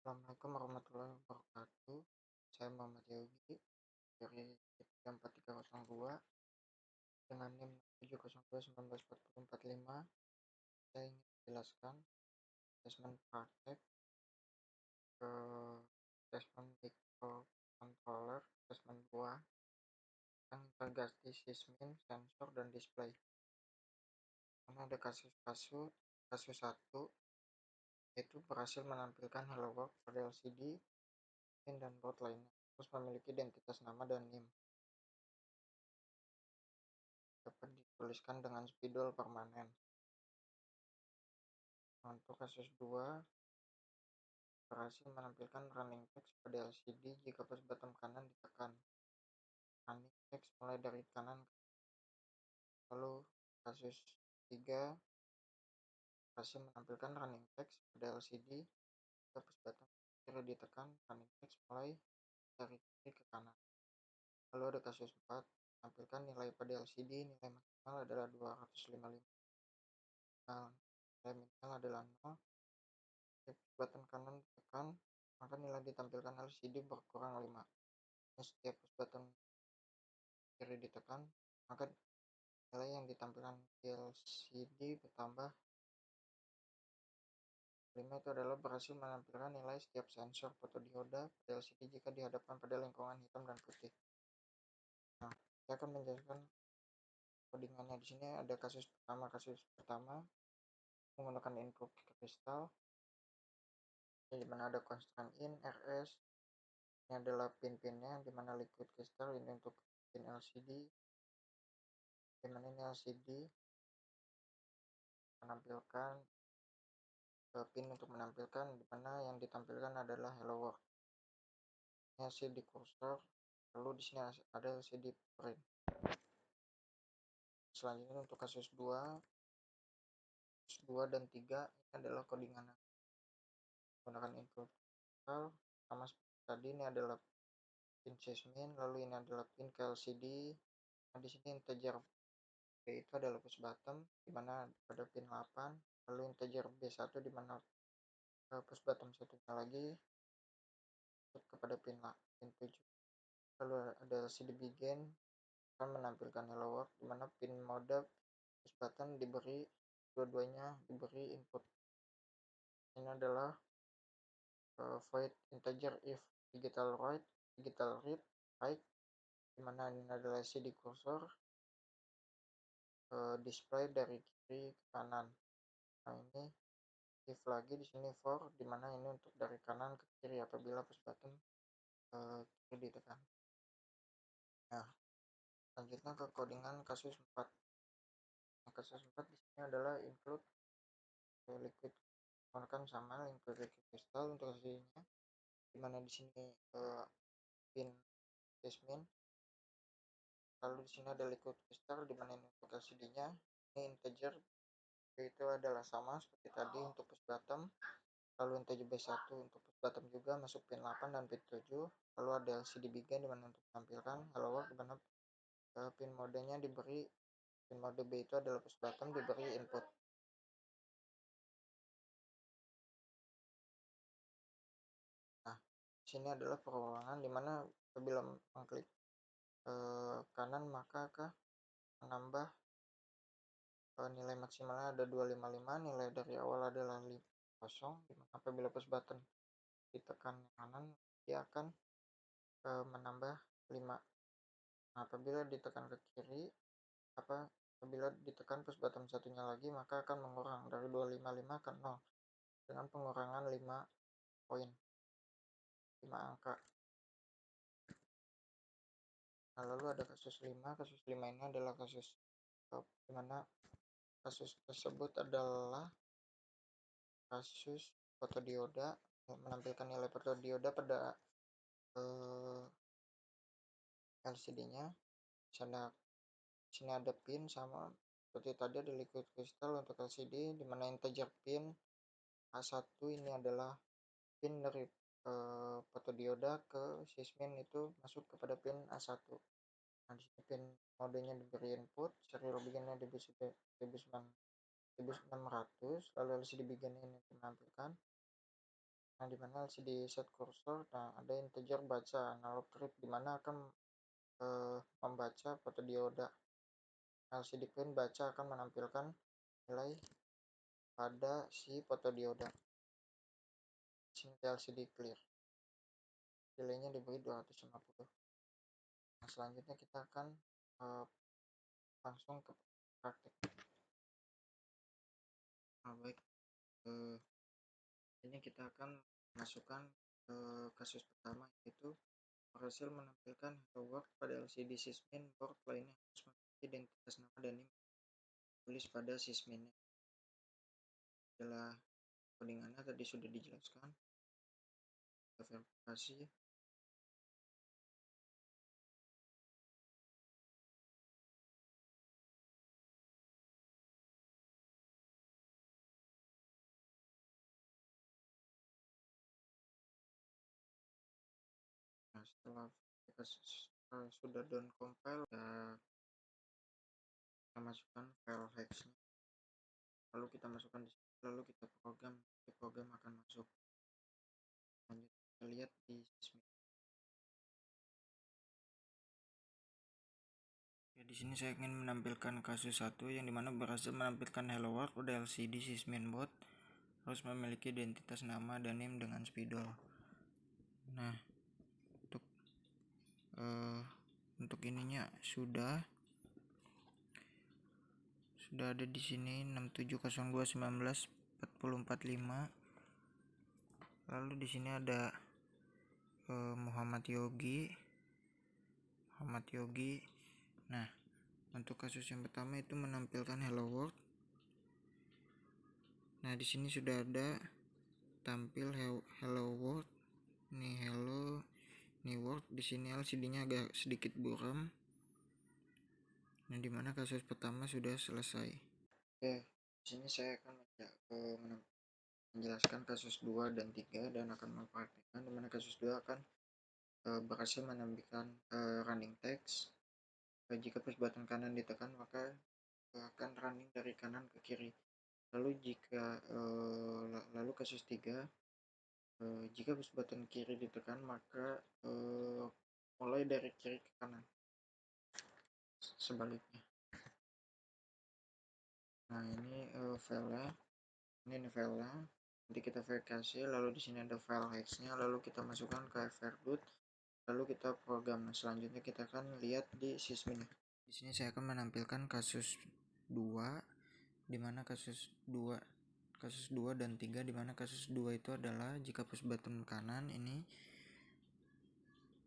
Assalamualaikum warahmatullahi wabarakatuh. Saya Muhammad Yogi dari IP4302 dengan NIM 702194045. Saya ingin menjelaskan asesmen praktek ke asesmen microcontroller asesmen 2 yang integrasi sysmin, sensor, dan display. Karena ada kasus 1 yaitu berhasil menampilkan Hello World pada LCD, pin, dan board lainnya, terus memiliki identitas nama dan NIM. Dapat dituliskan dengan spidol permanen. Untuk kasus 2, berhasil menampilkan running text pada LCD jika push button kanan ditekan. Running text mulai dari kanan. Lalu kasus 3, berhasil menampilkan running text pada LCD jika push button kiri ditekan. Running text mulai dari kiri ke kanan. Lalu ada kasus 4, menampilkan nilai pada LCD, nilai maksimal adalah 255. Nilai minimal adalah 0. Button kanan ditekan, maka nilai ditampilkan LCD berkurang 5. Setiap push button kiri ditekan, maka nilai yang ditampilkan di LCD bertambah. 5 itu adalah berhasil menampilkan nilai setiap sensor fotodioda pada LCD jika dihadapkan pada lingkungan hitam dan putih. Nah, saya akan menjelaskan codingannya. Di sini ada kasus pertama menggunakan input kristal, di mana ada constraint in, RS. Ini adalah pin-pinnya, di mana liquid crystal ini untuk pin LCD, di mana ini LCD menampilkan pin untuk menampilkan, di mana yang ditampilkan adalah Hello World. Ini LCD cursor, lalu di sini ada LCD print. Selanjutnya untuk kasus 2 dan 3 ini adalah codingan menggunakan input kristal. Sama seperti tadi, ini adalah pin sysmin, lalu ini adalah pin ke LCD. Nah, di sini integer B itu adalah push button, di mana pada pin 8, lalu integer B1 di mana push button satunya lagi kepada pin 7. Lalu ada LCD begin akan menampilkan Hello World, di mana pin mode push button dua-duanya diberi input. Ini adalah void integer if digital write, digital read, write, di mana ini adalah LCD cursor display dari kiri ke kanan. Nah, ini if lagi di sini for, di mana ini untuk dari kanan ke kiri apabila push button kiri ditekan. Nah, selanjutnya ke codingan kasus 4. Nah, kasus 4 di sini adalah include liquid, menggunakan sama liquid crystal untuk hasilnya, di mana di sini pin jasmine, lalu di sini ada liquid crystal, di mana ini untuk LCD-nya. Ini integer itu adalah sama seperti tadi untuk push button, lalu integer B1 untuk push button juga masuk pin 8 dan pin 7. Lalu ada LCD begin, di mana untuk menampilkan Hello World, di mana pin modenya diberi, pin mode B itu adalah push button diberi input. Nah, sini adalah perulangan, di mana apabila mengklik kanan maka akan menambah nilai maksimalnya ada 255, nilai dari awal adalah 0. Apabila push button ditekan kanan, dia akan menambah 5. Nah, apabila ditekan ke kiri, apabila ditekan push button satunya lagi, maka akan mengurang dari 255 ke 0 dengan pengurangan 5 poin, 5 angka. Nah, lalu ada kasus 5. Kasus 5 ini adalah kasus di mana kasus tersebut adalah kasus fotodioda, menampilkan nilai fotodioda pada LCD-nya. Sini ada pin sama seperti tadi, ada liquid crystal untuk LCD, di mana integer pin A1 ini adalah pin dari fotodioda ke sysmin itu masuk kepada pin A1. Nah, di sini pin modenya diberi input, serial beginnya di 1600, lalu LCD begin ini menampilkan. Nah, di mana LCD set kursor, nah ada integer baca analog trip di mana akan membaca fotodioda. LCD clean baca akan menampilkan nilai pada si fotodioda. Sini LCD clear. Delaynya diberi 250. Nah, selanjutnya kita akan langsung ke praktik. Nah, baik, ini kita akan masukkan kasus pertama, yaitu berhasil menampilkan hello world pada LCD sysmin board lainnya harus memiliki identitas nama dan NIM tulis pada sysminnya. Setelah codingannya tadi sudah dijelaskan, kita verifikasi. Nah, setelah sudah down compile, kita masukkan file hexnya, lalu kita masukkan di sini, lalu kita program akan masuk. Lanjut kita lihat di sysmin. Ya, di sini saya ingin menampilkan kasus 1 yang dimana berhasil menampilkan hello world pada LCD sysmin board harus memiliki identitas nama dan NIM dengan spidol. Nah, untuk ininya sudah ada di sini 6702194045. Lalu di sini ada Muhammad Yogi. Nah, untuk kasus yang pertama itu menampilkan hello world. Nah, di sini sudah ada tampil hello world. Nih hello, nih world. Di sini LCD-nya agak sedikit buram. Nah, dimana kasus pertama sudah selesai. Oke, di sini saya akan menjelaskan kasus 2 dan 3 dan akan mempraktikkan dimana kasus 2 akan berhasil menampilkan running text. Jika push button kanan ditekan maka akan running dari kanan ke kiri. Lalu lalu kasus 3, jika push button kiri ditekan maka mulai dari kiri ke kanan. Sebaliknya. Nah, ini filenya. Ini filenya. Nanti kita verifikasi, lalu di sini ada file hexnya, lalu kita masukkan ke froot, lalu kita program. Selanjutnya kita akan lihat di sysmin. Di sini saya akan menampilkan kasus 2, di mana kasus 2 dan 3, di mana kasus 2 itu adalah jika push button kanan ini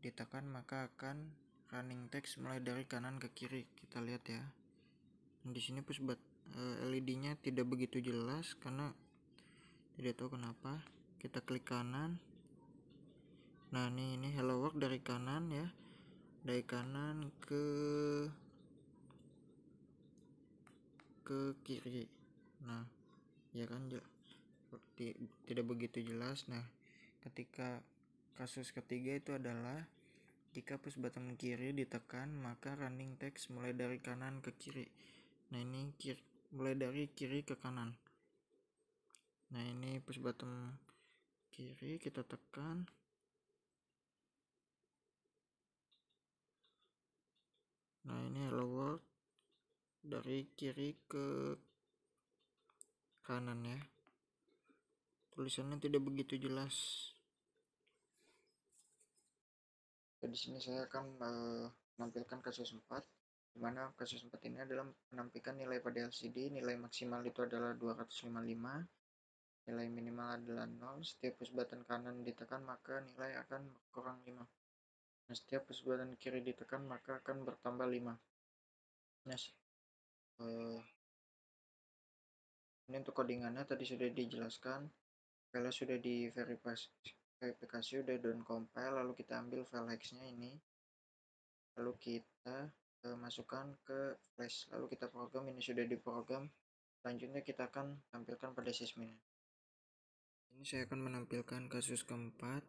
ditekan maka akan running text mulai dari kanan ke kiri. Kita lihat ya. Di sini push button LED-nya tidak begitu jelas karena tidak tahu kenapa. Kita klik kanan. Nah, ini hello world dari kanan ya. Dari kanan ke kiri. Nah, ya kan tidak begitu jelas. Nah, ketika kasus ketiga itu adalah jika push button kiri ditekan maka running text mulai dari kanan ke kiri. Nah, ini mulai dari kiri ke kanan. Nah, ini push button kiri kita tekan. Nah, ini hello world dari kiri ke kanan ya. Tulisannya tidak begitu jelas. Di sini saya akan menampilkan kasus 4, di mana kasus 4 ini adalah menampilkan nilai pada LCD. Nilai maksimal itu adalah 255, nilai minimal adalah 0. Setiap push button kanan ditekan maka nilai akan berkurang 5. Nah, setiap push button kiri ditekan maka akan bertambah 5. Nah, ini untuk codingannya tadi sudah dijelaskan. File sudah diverifikasi, sudah down compile, lalu kita ambil file hexnya ini, lalu kita masukkan ke flash, lalu kita program. Ini sudah diprogram. Selanjutnya kita akan tampilkan pada sysmin. Ini saya akan menampilkan kasus keempat,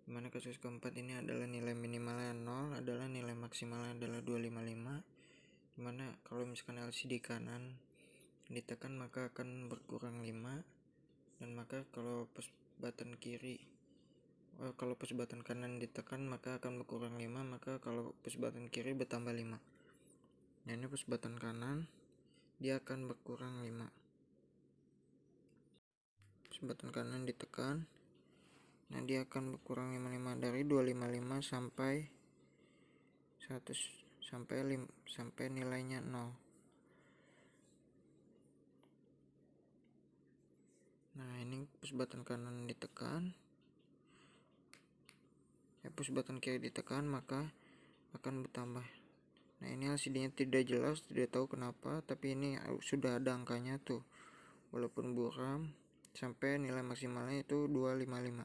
dimana kasus keempat ini adalah nilai minimalnya 0, adalah nilai maksimalnya adalah 255, dimana kalau misalkan LCD kanan ditekan maka akan berkurang 5, dan maka kalau button kiri. Kalau push button kanan ditekan maka akan berkurang 5, maka kalau push button kiri bertambah 5. Nah, ini push button kanan, dia akan berkurang 5. Push button kanan ditekan, nah dia akan berkurang 55 dari 255 sampai 100 sampai nilainya 0. Nah, ini push button kanan ditekan, push button kiri ditekan, maka akan bertambah. Nah, ini LCD-nya tidak jelas, tidak tahu kenapa, tapi ini sudah ada angkanya tuh. Walaupun buram, sampai nilai maksimalnya itu 255.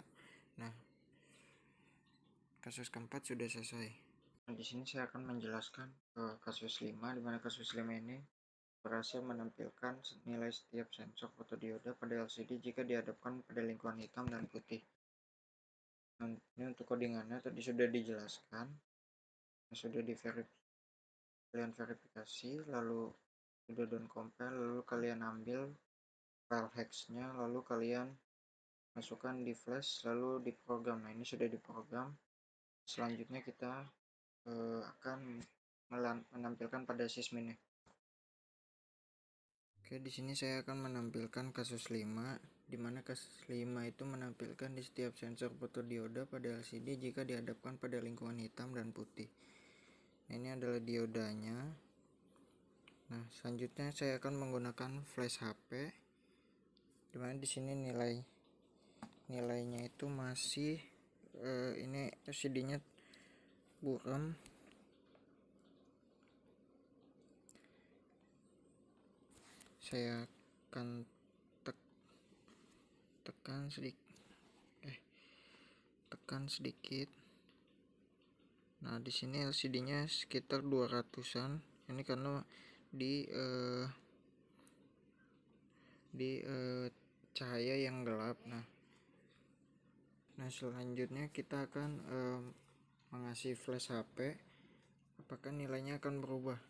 Nah, kasus keempat sudah selesai. Nah, di sini saya akan menjelaskan kasus 5, di mana kasus 5 ini berhasil menampilkan nilai setiap sensor fotodioda pada LCD jika dihadapkan pada lingkungan hitam dan putih. Nah, ini untuk codingannya tadi sudah dijelaskan, sudah kalian verifikasi, lalu sudah down compile, lalu kalian ambil file hexnya, lalu kalian masukkan di flash, lalu diprogram. Nah, ini sudah diprogram. Selanjutnya kita akan menampilkan pada sysmin. Oke, di sini saya akan menampilkan kasus 5, di mana kasus 5 itu menampilkan di setiap sensor fotodioda pada LCD jika dihadapkan pada lingkungan hitam dan putih. Nah, ini adalah diodanya. Nah, selanjutnya saya akan menggunakan flash HP, di mana di sini nilainya itu masih ini LCD-nya buram. Saya akan tekan sedikit. Nah, di sini LCD-nya sekitar 200-an. Ini karena di cahaya yang gelap. Nah, selanjutnya kita akan mengasih flash HP, apakah nilainya akan berubah.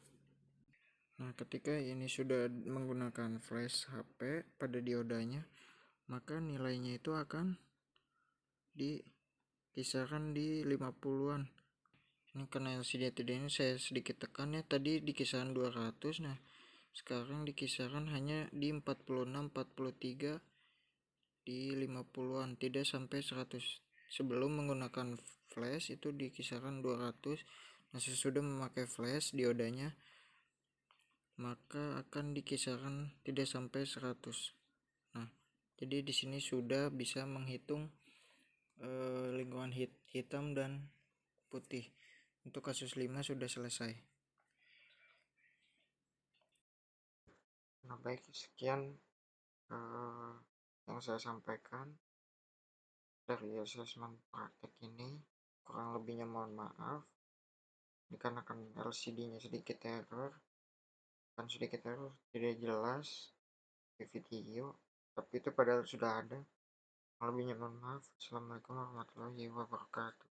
Nah, ketika ini sudah menggunakan flash HP pada diodanya, maka nilainya itu akan kisaran di 50-an. Ini karena LCD tidak ini saya sedikit tekan ya, tadi di kisaran 200. Nah, sekarang di kisaran hanya di 46, 43, di 50-an, tidak sampai 100. Sebelum menggunakan flash itu di kisaran 200. Nah, sesudah memakai flash diodanya maka akan di kisaran tidak sampai 100. Nah, jadi di sini sudah bisa menghitung lingkungan hitam dan putih. Untuk kasus 5 sudah selesai. Nah, baik, sekian yang saya sampaikan dari asesmen praktek ini. Kurang lebihnya mohon maaf, dikarenakan LCD-nya sedikit error, tidak jelas di video, tapi itu padahal sudah ada. Lebihnya mohon maaf. Assalamualaikum warahmatullahi wabarakatuh.